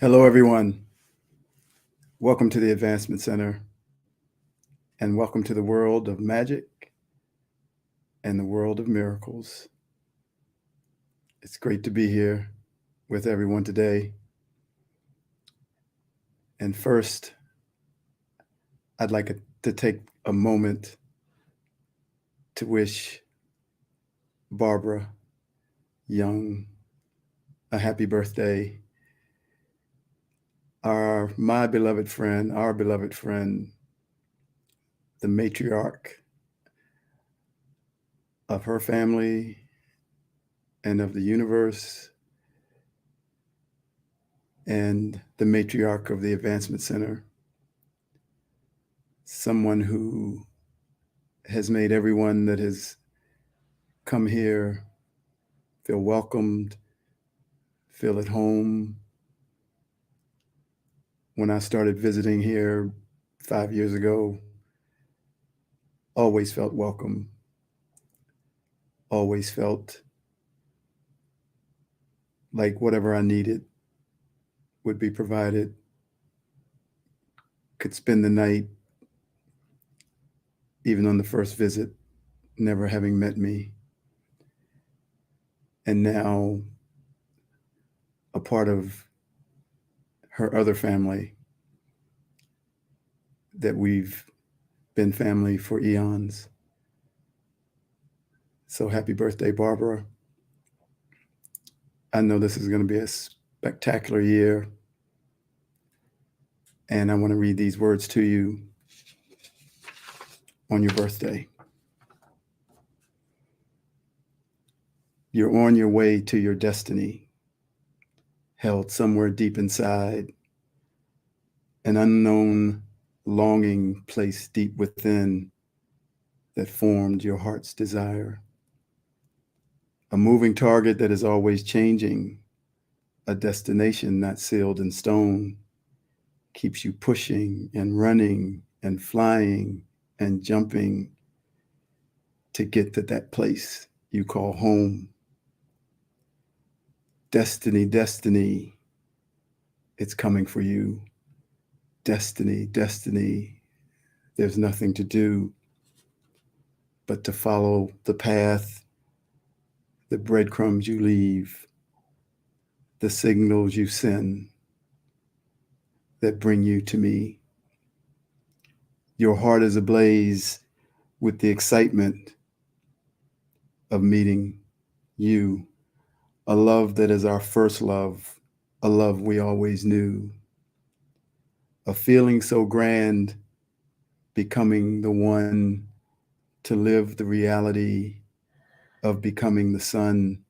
Hello, everyone. Welcome to the Advancement Center, and welcome to the world of magic and the world of miracles. It's great to be here with everyone today. And first, I'd like to take a moment to wish Barbara Young a happy birthday. My beloved friend, our beloved friend, the matriarch of her family and of the universe, and the matriarch of the Advancement Center, someone who has made everyone that has come here feel welcomed, feel at home. When I started visiting here 5 years ago, always felt welcome, always felt like whatever I needed would be provided, could spend the night, even on the first visit, never having met me. And now a part of her other family that we've been family for eons. So happy birthday, Barbara. I know this is going to be a spectacular year. And I want to read these words to you on your birthday. You're on your way to your destiny, held somewhere deep inside, an unknown longing placed deep within that formed your heart's desire. A moving target that is always changing, a destination not sealed in stone, keeps you pushing and running and flying and jumping to get to that place you call home. Destiny, destiny, it's coming for you. Destiny, destiny, there's nothing to do but to follow the path, the breadcrumbs you leave, the signals you send that bring you to me. Your heart is ablaze with the excitement of meeting you, a love that is our first love, a love we always knew, a feeling so grand, becoming the one to live the reality of becoming the sun,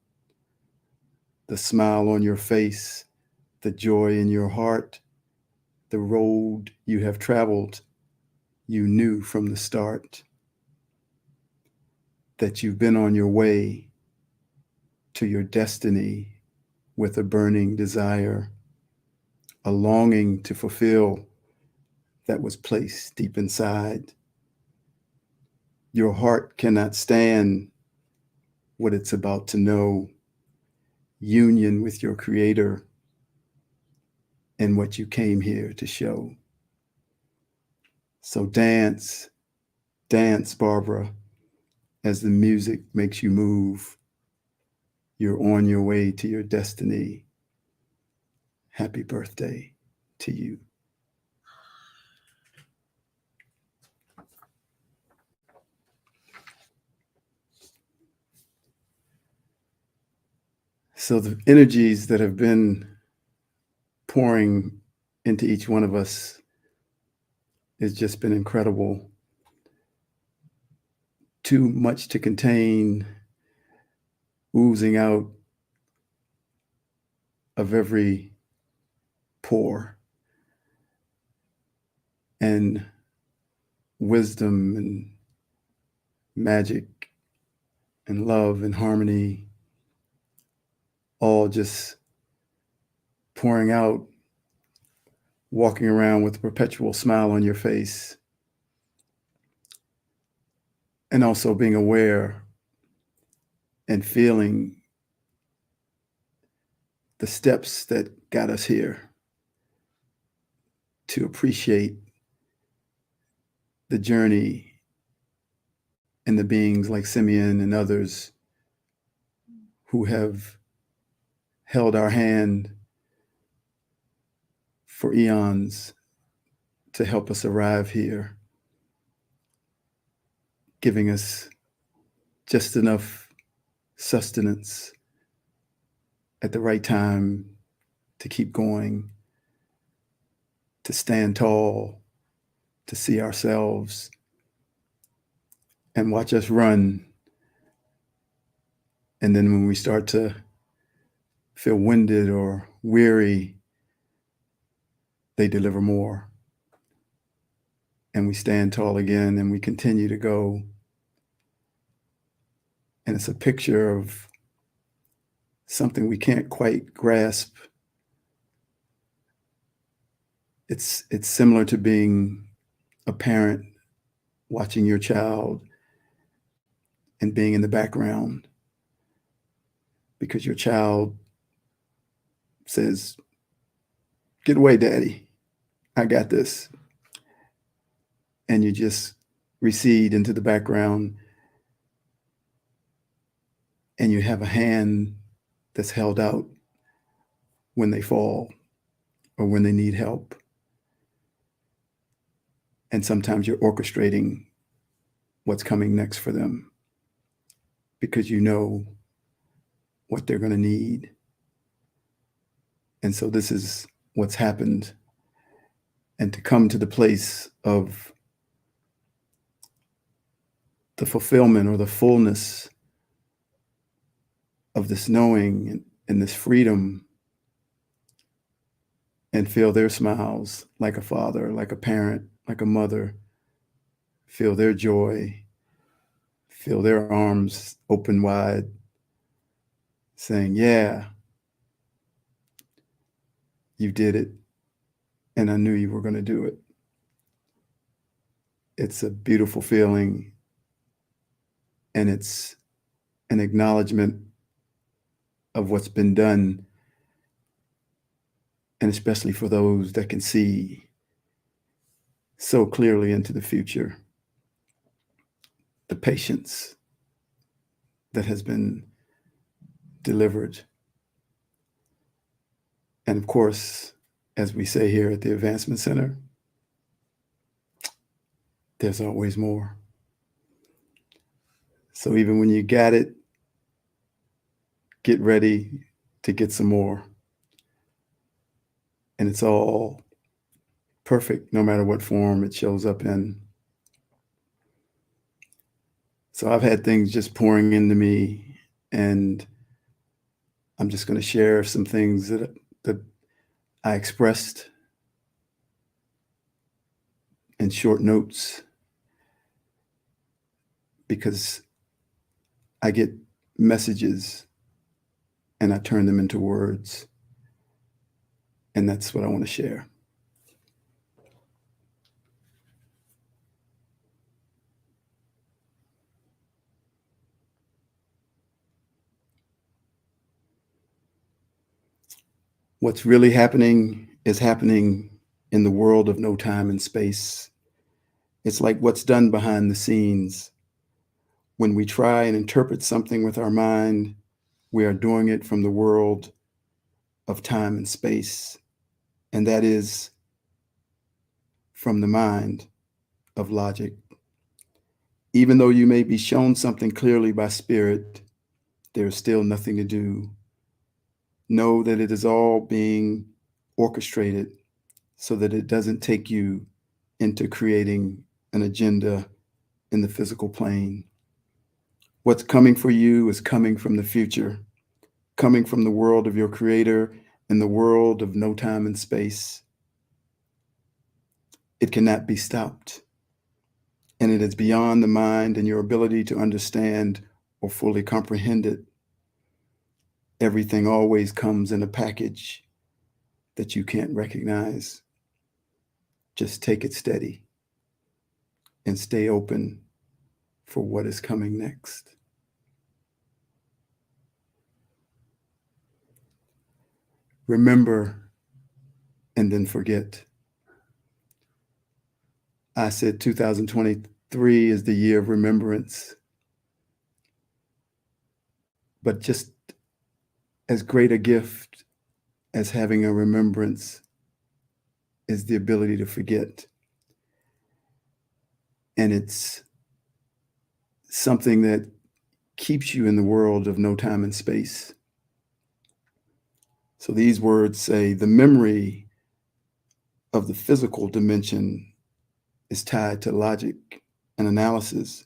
the smile on your face, the joy in your heart, the road you have traveled, you knew from the start that you've been on your way to your destiny with a burning desire, a longing to fulfill that was placed deep inside. Your heart cannot stand what it's about to know, union with your Creator and what you came here to show. So dance, dance, Barbara, as the music makes you move. You're on your way to your destiny. Happy birthday to you. So the energies that have been pouring into each one of us has just been incredible. Too much to contain, oozing out of every pore, and wisdom and magic and love and harmony all just pouring out, walking around with a perpetual smile on your face, and also being aware and feeling the steps that got us here, to appreciate the journey and the beings like Simeon and others who have held our hand for eons to help us arrive here, giving us just enough sustenance at the right time to keep going, to stand tall, to see ourselves, and watch us run. And then when we start to feel winded or weary, they deliver more. And we stand tall again and we continue to go. And it's a picture of something we can't quite grasp. It's similar to being a parent watching your child and being in the background because your child says, "Get away, Daddy. I got this." And you just recede into the background and you have a hand that's held out when they fall or when they need help. And sometimes you're orchestrating what's coming next for them because you know what they're going to need. And so this is what's happened. And to come to the place of the fulfillment or the fullness of this knowing and this freedom, and feel their smiles like a father, like a parent, like a mother, feel their joy, feel their arms open wide, saying, "Yeah, you did it, and I knew you were going to do it." It's a beautiful feeling, and it's an acknowledgement of what's been done, and especially for those that can see so clearly into the future, the patience that has been delivered. And of course, as we say here at the Advancement Center, there's always more. So even when you got it, get ready to get some more. And it's all perfect, no matter what form it shows up in. So I've had things just pouring into me, and I'm just going to share some things that I expressed in short notes because I get messages and I turn them into words. And that's what I want to share. What's really happening is happening in the world of no time and space. It's like what's done behind the scenes. When we try and interpret something with our mind, we are doing it from the world of time and space. And that is from the mind of logic. Even though you may be shown something clearly by spirit, there is still nothing to do. Know that it is all being orchestrated so that it doesn't take you into creating an agenda in the physical plane. What's coming for you is coming from the future, coming from the world of your creator and the world of no time and space. It cannot be stopped, and it is beyond the mind and your ability to understand or fully comprehend it. Everything always comes in a package that you can't recognize. Just take it steady and stay open for what is coming next. Remember and then forget. I said 2023 is the year of remembrance, but just as great a gift as having a remembrance is the ability to forget. And it's something that keeps you in the world of no time and space. So these words say the memory of the physical dimension is tied to logic and analysis.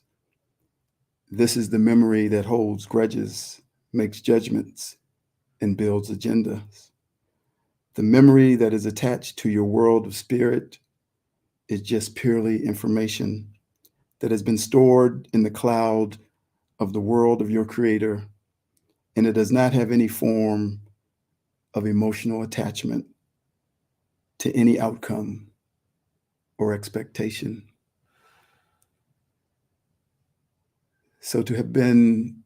This is the memory that holds grudges, makes judgments, and builds agendas. The memory that is attached to your world of spirit is just purely information that has been stored in the cloud of the world of your creator, and it does not have any form of emotional attachment to any outcome or expectation. So to have been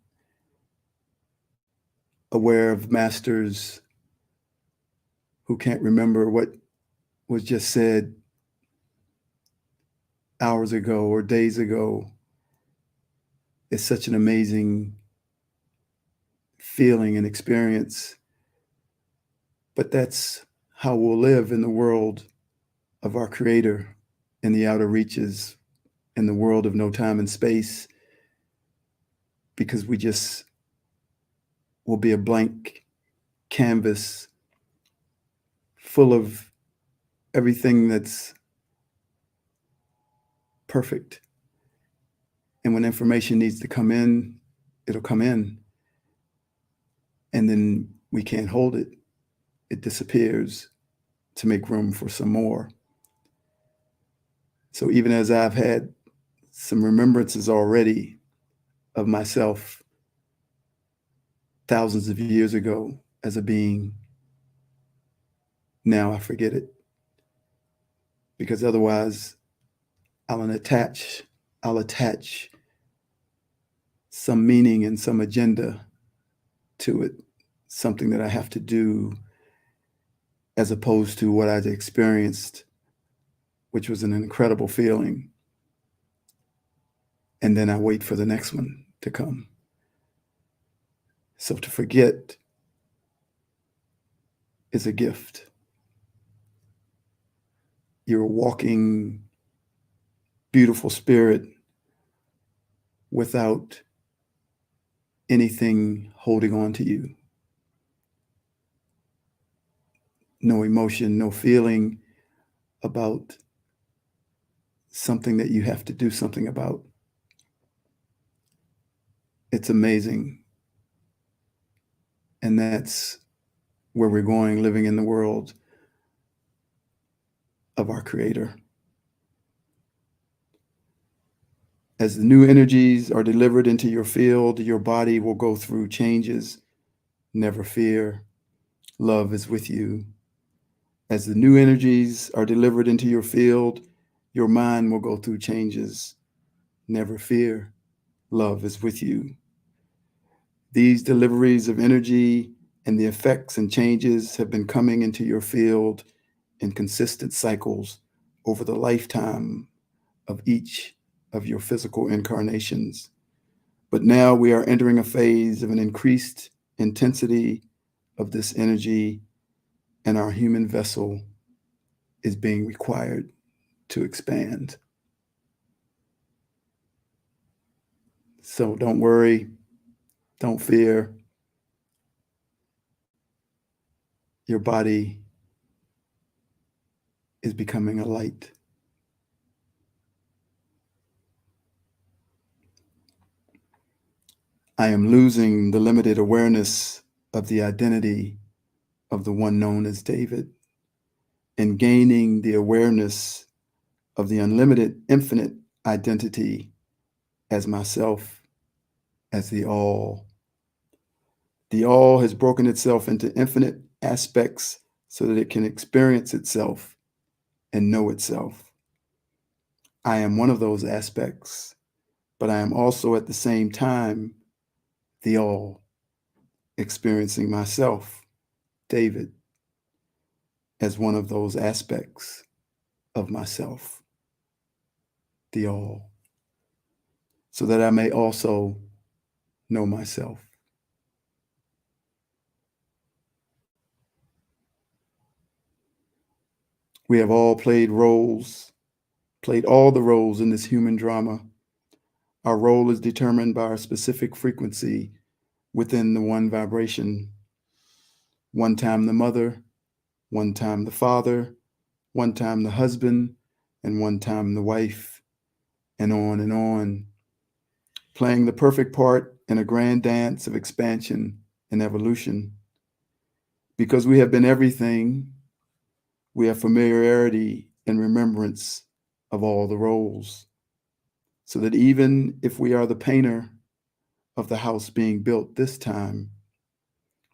aware of masters who can't remember what was just said hours ago or days ago is such an amazing feeling and experience. But that's how we'll live in the world of our creator, in the outer reaches, in the world of no time and space, because we just will be a blank canvas full of everything that's perfect. And when information needs to come in, it'll come in. And then we can't hold it. It disappears to make room for some more. So even as I've had some remembrances already of myself thousands of years ago as a being, now I forget it. Because otherwise I'll attach some meaning and some agenda to it, something that I have to do, as opposed to what I'd experienced, which was an incredible feeling. And then I wait for the next one to come. So to forget is a gift. You're a walking, beautiful spirit without anything holding on to you. No emotion, no feeling about something that you have to do something about. It's amazing. And that's where we're going, living in the world of our creator. As the new energies are delivered into your field, your body will go through changes. Never fear. Love is with you. As the new energies are delivered into your field, your mind will go through changes. Never fear. Love is with you. These deliveries of energy and the effects and changes have been coming into your field in consistent cycles over the lifetime of each of your physical incarnations. But now we are entering a phase of an increased intensity of this energy, and our human vessel is being required to expand. So don't worry, don't fear. Your body is becoming a light. I am losing the limited awareness of the identity of the one known as David, and gaining the awareness of the unlimited, infinite identity as myself, as the all. The all has broken itself into infinite aspects so that it can experience itself and know itself. I am one of those aspects, but I am also at the same time the all, experiencing myself, David, as one of those aspects of myself. the all, so that I may also know myself. We have all played all the roles in this human drama. Our role is determined by our specific frequency within the one vibration. One time the mother, one time the father, one time the husband, and one time the wife, and on, playing the perfect part in a grand dance of expansion and evolution. Because we have been everything, we have familiarity and remembrance of all the roles, so that even if we are the painter of the house being built this time,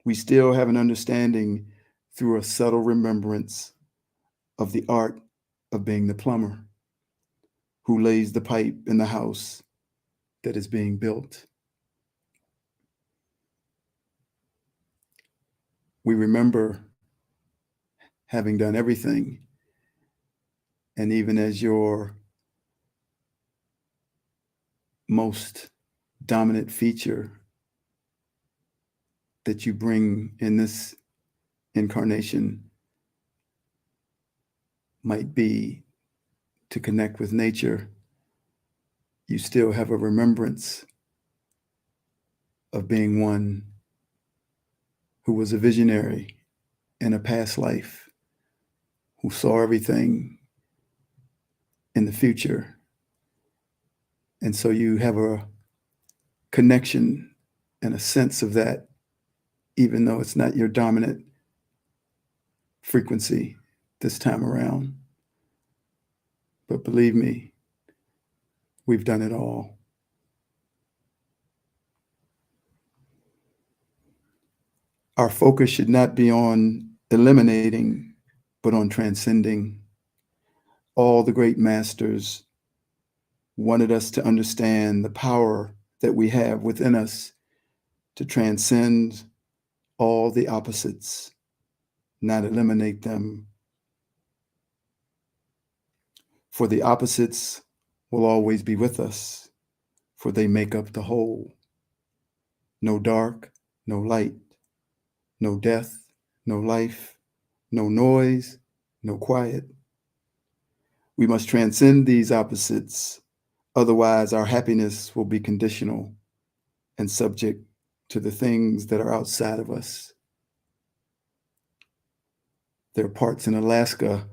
we still have an understanding through a subtle remembrance of the art of being the plumber who lays the pipe in the house that is being built. We remember having done everything, and even as your most dominant feature that you bring in this incarnation might be to connect with nature, you still have a remembrance of being one who was a visionary in a past life, who saw everything in the future. And so you have a connection and a sense of that, even though it's not your dominant frequency this time around. But believe me, we've done it all. Our focus should not be on eliminating, but on transcending. All the great masters wanted us to understand the power that we have within us to transcend all the opposites, not eliminate them. For the opposites will always be with us, for they make up the whole. No dark, no light, no death, no life, no noise, no quiet. We must transcend these opposites, otherwise our happiness will be conditional and subject to the things that are outside of us. There are parts in Alaska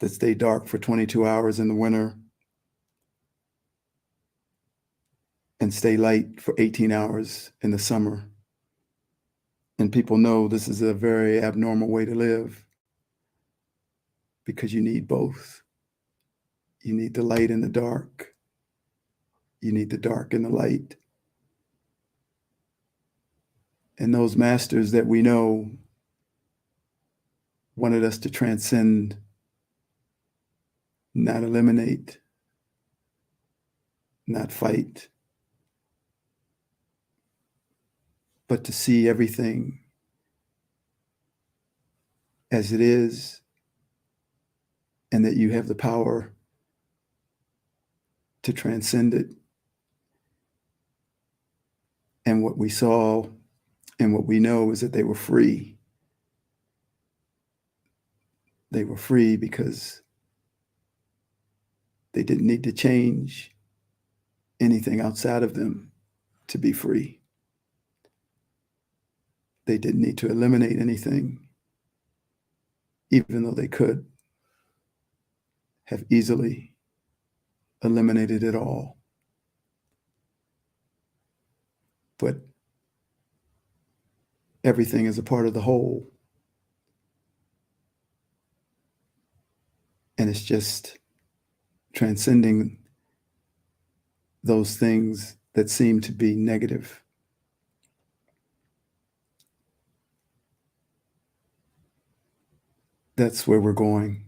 that stay dark for 22 hours in the winter and stay light for 18 hours in the summer. And people know this is a very abnormal way to live because you need both. You need the light and the dark. You need the dark and the light. And those masters that we know wanted us to transcend, not eliminate, not fight, but to see everything as it is, and that you have the power to transcend it. And what we saw and what we know is that they were free. They were free because they didn't need to change anything outside of them to be free. They didn't need to eliminate anything, even though they could have easily eliminated it all. But everything is a part of the whole. And it's just transcending those things that seem to be negative. That's where we're going.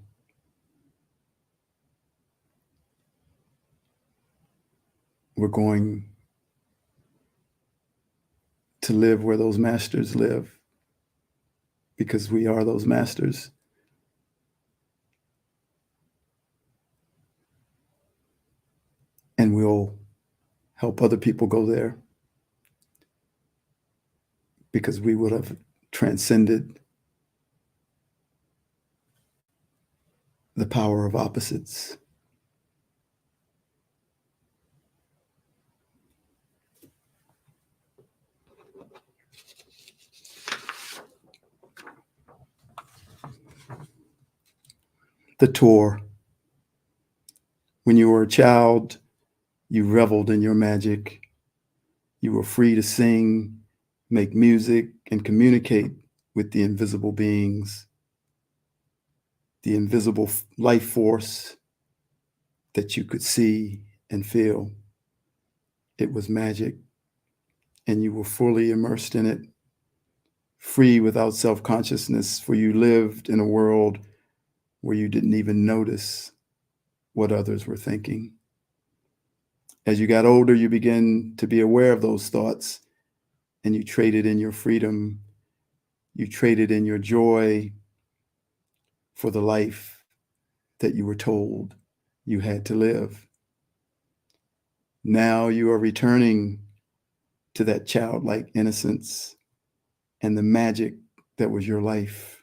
We're going to live where those masters live because we are those masters. and we'll help other people go there because we would have transcended the power of opposites. The tour. When you were a child, you reveled in your magic. You were free to sing, make music, and communicate with the invisible beings, the invisible life force that you could see and feel. It was magic, and you were fully immersed in it, free without self-consciousness, for you lived in a world where you didn't even notice what others were thinking. As you got older, you began to be aware of those thoughts, and you traded in your freedom, you traded in your joy for the life that you were told you had to live. Now you are returning to that childlike innocence and the magic that was your life.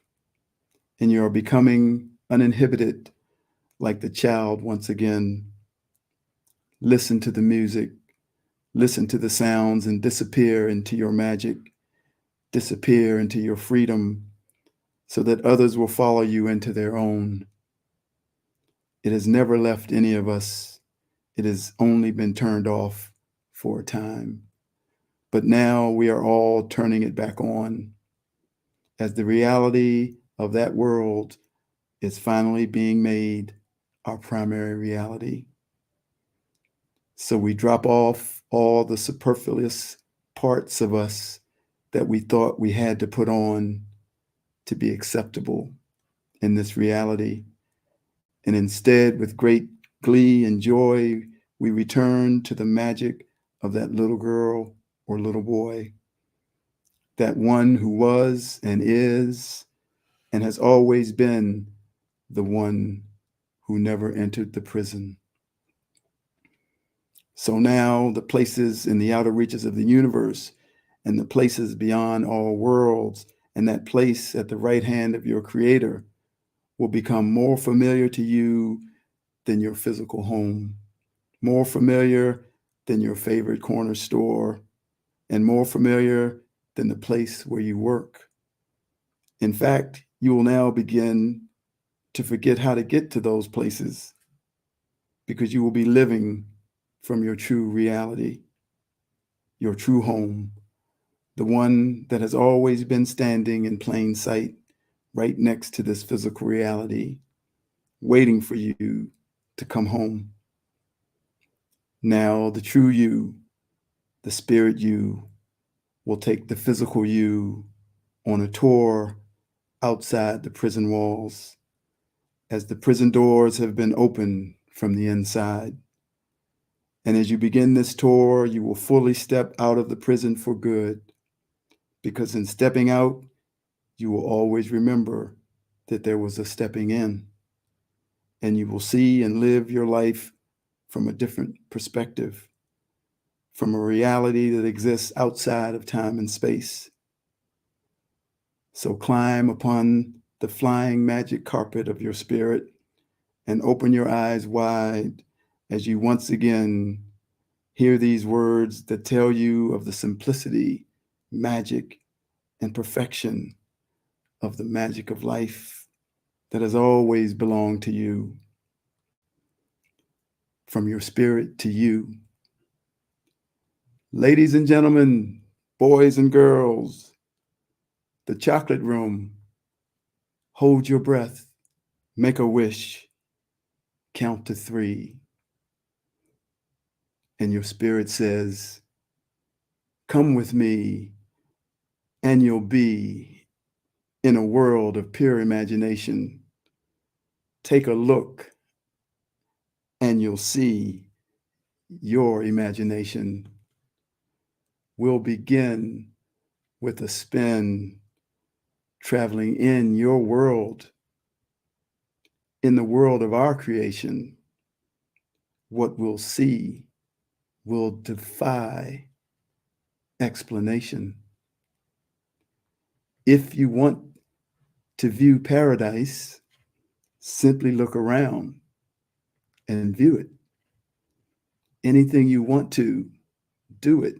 And you are becoming uninhibited like the child once again. Listen to the music, listen to the sounds, and disappear into your magic, disappear into your freedom, so that others will follow you into their own. It has never left any of us. It has only been turned off for a time. But now we are all turning it back on as the reality of that world is finally being made our primary reality. So we drop off all the superfluous parts of us that we thought we had to put on to be acceptable in this reality. And instead, with great glee and joy, we return to the magic of that little girl or little boy, that one who was and is and has always been the one who never entered the prison. So now the places in the outer reaches of the universe and the places beyond all worlds and that place at the right hand of your Creator will become more familiar to you than your physical home, more familiar than your favorite corner store, and more familiar than the place where you work. In fact, you will now begin to forget how to get to those places because you will be living from your true reality, your true home, the one that has always been standing in plain sight right next to this physical reality, waiting for you to come home. Now, the true you, the spirit you, will take the physical you on a tour outside the prison walls, as the prison doors have been opened from the inside. And as you begin this tour, you will fully step out of the prison for good, because in stepping out, you will always remember that there was a stepping in, and you will see and live your life from a different perspective, from a reality that exists outside of time and space. So climb upon the flying magic carpet of your spirit and open your eyes wide as you once again hear these words that tell you of the simplicity, magic, and perfection of the magic of life that has always belonged to you. From your spirit to you. Ladies and gentlemen, boys and girls, the chocolate room, hold your breath, make a wish, count to 3. And your spirit says, come with me, and you'll be in a world of pure imagination. Take a look, and you'll see your imagination. We'll begin with a spin, traveling in your world, in the world of our creation. What we'll see will defy explanation. If you want to view paradise, simply look around and view it. Anything you want to, do it.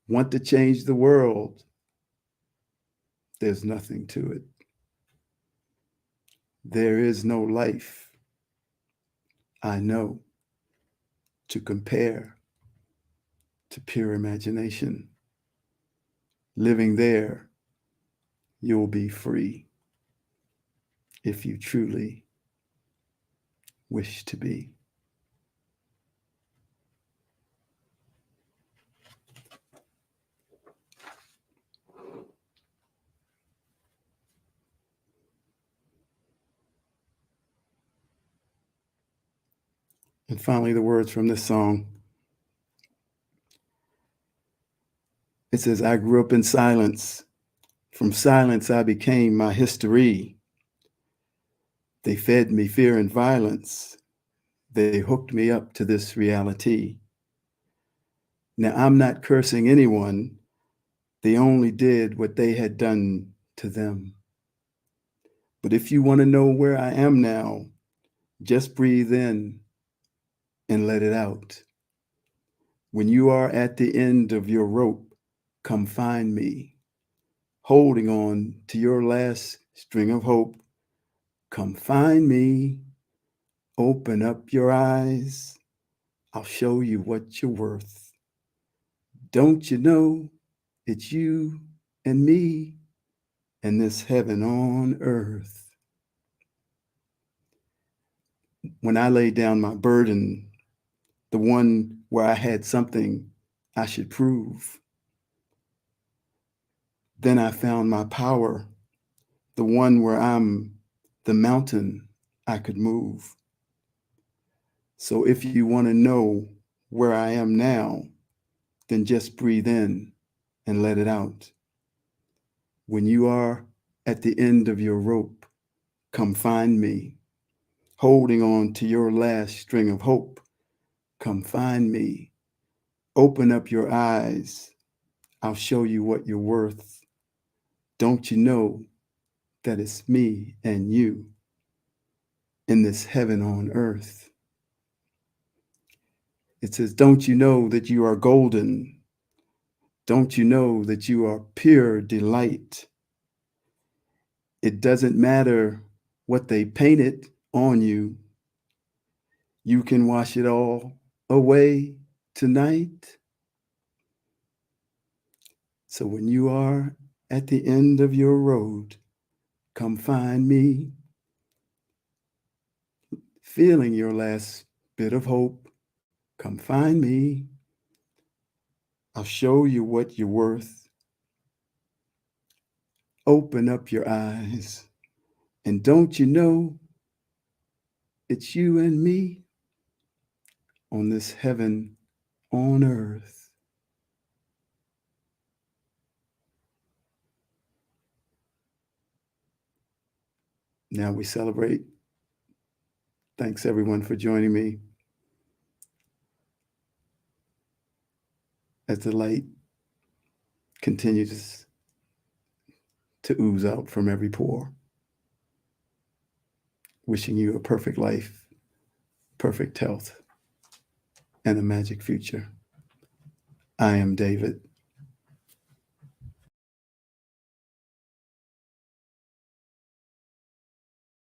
Want to change the world, there's nothing to it. There is no life, I know, to compare to pure imagination. Living there, you'll be free if you truly wish to be. And finally, the words from this song. It says, I grew up in silence. From silence, I became my history. They fed me fear and violence. They hooked me up to this reality. Now, I'm not cursing anyone. They only did what they had done to them. But if you want to know where I am now, just breathe in and let it out. When you are at the end of your rope, come find me. Holding on to your last string of hope, come find me. Open up your eyes. I'll show you what you're worth. Don't you know it's you and me and this heaven on earth? When I laid down my burden, the one where I had something I should prove, then I found my power, the one where I'm the mountain I could move. So if you want to know where I am now, then just breathe in and let it out. When you are at the end of your rope, come find me. Holding on to your last string of hope, come find me. Open up your eyes. I'll show you what you're worth. Don't you know that it's me and you in this heaven on earth? It says, don't you know that you are golden? Don't you know that you are pure delight? It doesn't matter what they painted on you. You can wash it all away tonight. So when you are at the end of your road, come find me. Feeling your last bit of hope, come find me. I'll show you what you're worth. Open up your eyes. And don't you know it's you and me on this heaven on earth? Now we celebrate. Thanks everyone for joining me as the light continues to ooze out from every pore. Wishing you a perfect life, perfect health, and a magic future. I am David.